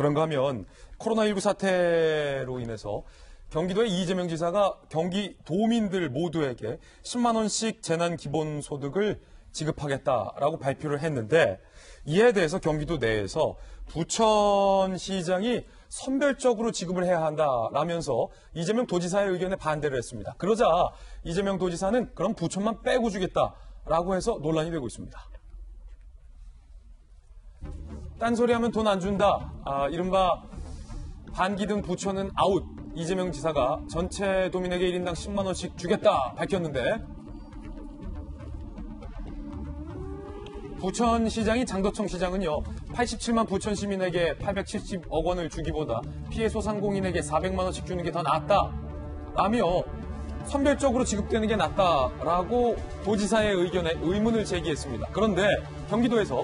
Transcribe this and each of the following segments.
그런가 하면 코로나19 사태로 인해서 경기도의 이재명 지사가 경기 도민들 모두에게 10만 원씩 재난 기본소득을 지급하겠다라고 발표를 했는데 이에 대해서 경기도 내에서 부천시장이 선별적으로 지급을 해야 한다라면서 이재명 도지사의 의견에 반대를 했습니다. 그러자 이재명 도지사는 그럼 부천만 빼고 주겠다라고 해서 논란이 되고 있습니다. 딴소리하면 돈 안 준다. 이른바 반기둥 부천은 아웃. 이재명 지사가 전체 도민에게 1인당 10만 원씩 주겠다 밝혔는데 부천시장인 장덕청 시장은요 87만 부천 시민에게 870억 원을 주기보다 피해 소상공인에게 400만 원씩 주는 게 더 낫다라며 선별적으로 지급되는 게 낫다라고 도지사의 의견에 의문을 제기했습니다. 그런데 경기도에서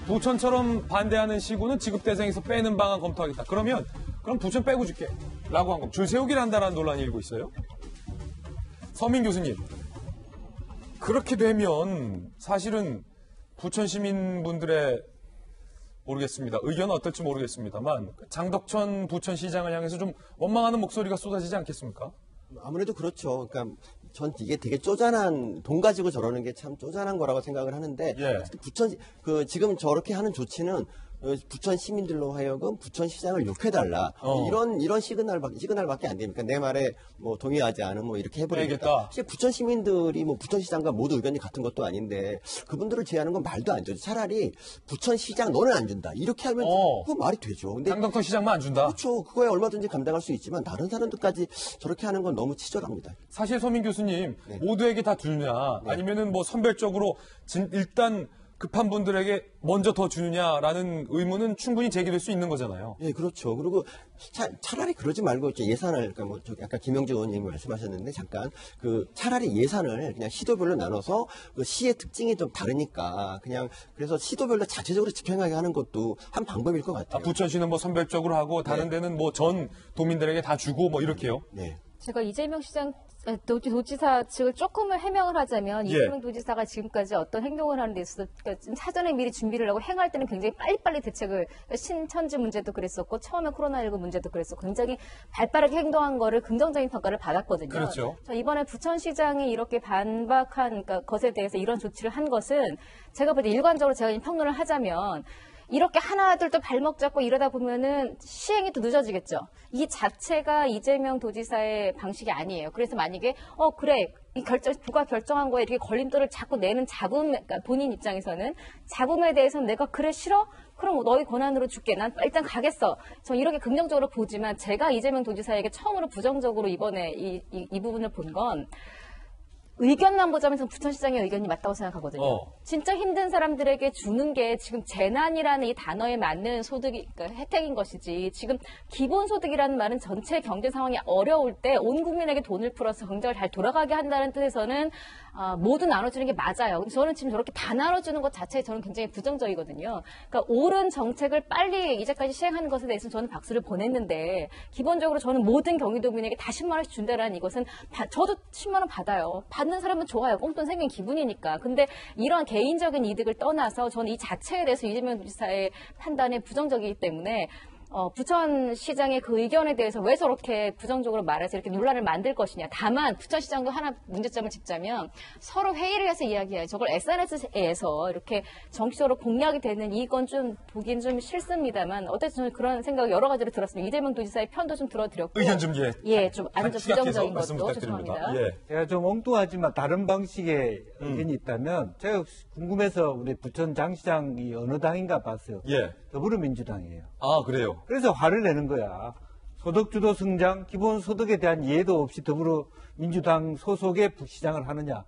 부천처럼 반대하는 시군은 지급 대상에서 빼는 방안 검토하겠다. 그럼 부천 빼고 줄게 라고 한 겁니다. 줄 세우기를 한다라는 논란이 일고 있어요. 서민 교수님, 그렇게 되면 사실은 부천 시민분들의 모르겠습니다. 의견은 어떨지 모르겠습니다만 장덕천 부천시장을 향해서 좀 원망하는 목소리가 쏟아지지 않겠습니까? 아무래도 그렇죠. 그러니까 전 이게 되게 쪼잔한 돈 가지고 저러는 게 참 쪼잔한 거라고 생각을 하는데 예. 지금 저렇게 하는 조치는 부천 시민들로 하여금 부천시장을 욕해달라 이런 시그널밖에 안 됩니까? 내 말에 뭐 동의하지 않으면 이렇게 해버리겠다. 사실 부천 시민들이 뭐 부천시장과 모두 의견이 같은 것도 아닌데 그분들을 제하는 건 말도 안 되죠. 차라리 부천시장 너는 안 준다 이렇게 하면 그 말이 되죠. 근데 장덕천 시장만 안 준다. 그렇죠. 그거야 얼마든지 감당할 수 있지만 다른 사람들까지 저렇게 하는 건 너무 치졸합니다. 사실 서민 교수님 모두에게 다 주느냐 아니면은 뭐 선별적으로 일단 급한 분들에게 먼저 더 주느냐라는 의문은 충분히 제기될 수 있는 거잖아요. 예, 그렇죠. 그리고 차라리 그러지 말고 예산을, 그러니까 뭐 아까 김영재 의원님이 말씀하셨는데 잠깐 차라리 예산을 그냥 시도별로 나눠서 그 시의 특징이 좀 다르니까 그래서 시도별로 자체적으로 집행하게 하는 것도 한 방법일 것 같아요. 부천시는 뭐 선별적으로 하고 다른 데는 뭐 전 도민들에게 다 주고 뭐 이렇게요. 네. 제가 이재명 시장 도지사 측을 조금을 해명을 하자면 이재명 도지사가 지금까지 어떤 행동을 하는 데 있어서 그러니까 사전에 미리 준비를 하고 행할 때는 굉장히 빨리빨리 대책을 신천지 문제도 그랬었고 처음에 코로나19 문제도 그랬었고 굉장히 발빠르게 행동한 거를 긍정적인 평가를 받았거든요. 그렇죠. 이번에 부천시장이 이렇게 반박한 그러니까 것에 대해서 이런 조치를 한 것은 제가 볼 때 일관적으로 제가 평론을 하자면 이렇게 하나둘 또 발목 잡고 이러다 보면은 시행이 또 늦어지겠죠. 이 자체가 이재명 도지사의 방식이 아니에요. 그래서 만약에 그래 누가 결정한 거에 이렇게 걸림돌을 자꾸 내는 그러니까 본인 입장에서는 잡음에 대해서는 내가 그래 싫어? 그럼 너희 권한으로 줄게. 난 일단 가겠어. 저 이렇게 긍정적으로 보지만 제가 이재명 도지사에게 처음으로 부정적으로 이번에 이 부분을 본 건 의견만 보자면 저는 부천시장의 의견이 맞다고 생각하거든요. 진짜 힘든 사람들에게 주는 게 지금 재난이라는 이 단어에 맞는 그러니까 혜택인 것이지 지금 기본소득이라는 말은 전체 경제 상황이 어려울 때 온 국민에게 돈을 풀어서 경제가 잘 돌아가게 한다는 뜻에서는 모두 나눠주는 게 맞아요. 근데 저는 지금 저렇게 다 나눠주는 것 자체에 저는 굉장히 부정적이거든요. 그러니까 옳은 정책을 빨리 이제까지 시행하는 것에 대해서는 저는 박수를 보냈는데 기본적으로 저는 모든 경기도민에게 다 10만 원씩 준다라는 이것은 저도 10만 원 받아요. 받는 사람은 좋아요. 꽁돈 생긴 기분이니까. 근데 이런 개인적인 이득을 떠나서 저는 이 자체에 대해서 이재명 지사의 판단에 부정적이기 때문에 부천시장의 그 의견에 대해서 왜 저렇게 부정적으로 말해서 이렇게 논란을 만들 것이냐. 다만 부천시장도 하나 문제점을 짚자면 서로 회의를 해서 이야기해요. 저걸 SNS에서 이렇게 정치적으로 공략이 되는 이건 좀 보기엔 좀 싫습니다만 어쨌든 저는 그런 생각 여러 가지로 들었습니다. 이재명 도지사의 편도 좀 들어드렸고 의견 좀 좀 아주 부정적인 것도 죄송합니다. 제가 좀 엉뚱하지만 다른 방식의 의견이 있다면 제가 궁금해서 우리 부천 장시장이 어느 당인가 봤어요. 더불어민주당이에요. 아, 그래요? 그래서 화를 내는 거야. 소득주도 성장, 기본소득에 대한 이해도 없이 더불어민주당 소속의 시장을 하느냐.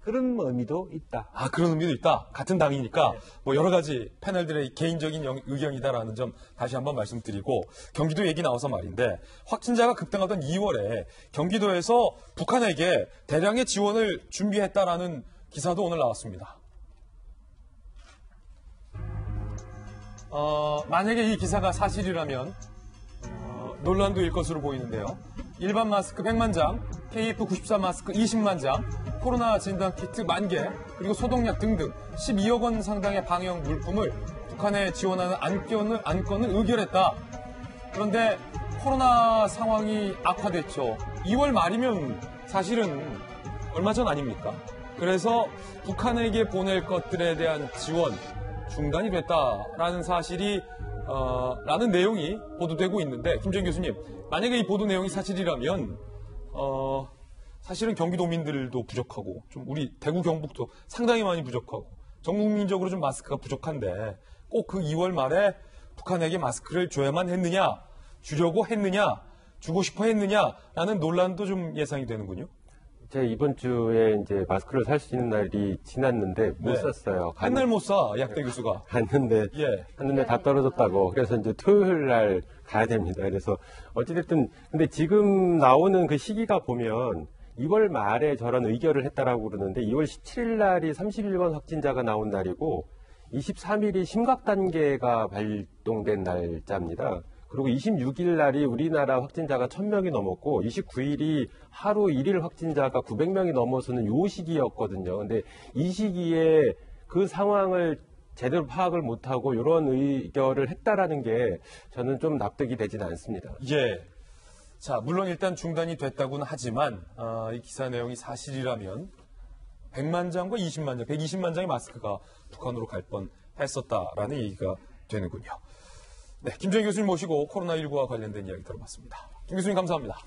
그런 의미도 있다. 아, 그런 의미도 있다. 같은 당이니까 뭐 여러 가지 패널들의 개인적인 의견이다라는 점 다시 한번 말씀드리고 경기도 얘기 나와서 말인데 확진자가 급등하던 2월에 경기도에서 북한에게 대량의 지원을 준비했다라는 기사도 오늘 나왔습니다. 만약에 이 기사가 사실이라면 논란도 일 것으로 보이는데요. 일반 마스크 100만 장, KF94 마스크 20만 장, 코로나 진단 키트 10,000개, 그리고 소독약 등등 12억 원 상당의 방역 물품을 북한에 지원하는 안건을 의결했다. 그런데 코로나 상황이 악화됐죠. 2월 말이면 사실은 얼마 전 아닙니까? 그래서 북한에게 보낼 것들에 대한 지원 중단이 됐다라는 사실이 라는 내용이 보도되고 있는데, 김정인 교수님, 만약에 이 보도 내용이 사실이라면 사실은 경기도민들도 부족하고 좀 우리 대구 경북도 상당히 많이 부족하고 전 국민적으로 좀 마스크가 부족한데 꼭 그 2월 말에 북한에게 마스크를 줘야만 했느냐, 주려고 했느냐, 주고 싶어 했느냐라는 논란도 좀 예상이 되는군요. 제가 이번 주에 이제 마스크를 살 수 있는 날이 지났는데 못 네. 샀어요. 한날 못 사, 약대 교수가. 갔는데 예. 다 떨어졌다고. 그래서 이제 토요일 날 가야 됩니다. 그래서 어찌됐든 근데 지금 나오는 그 시기가 보면 2월 말에 저런 의결을 했다라고 그러는데 2월 17일 날이 31번 확진자가 나온 날이고 23일이 심각 단계가 발동된 날짜입니다. 그리고 26일 날이 우리나라 확진자가 1000명이 넘었고 29일이 하루 1일 확진자가 900명이 넘어서는 요 시기였거든요. 근데 이 시기에 그 상황을 제대로 파악을 못하고 이런 의결을 했다라는 게 저는 좀 납득이 되진 않습니다. 예. 자, 물론 일단 중단이 됐다고는 하지만 이 기사 내용이 사실이라면 100만 장과 20만 장, 120만 장의 마스크가 북한으로 갈 뻔했었다라는 얘기가 되는군요. 네, 김정인 교수님 모시고 코로나19와 관련된 이야기 들어봤습니다. 김 교수님 감사합니다.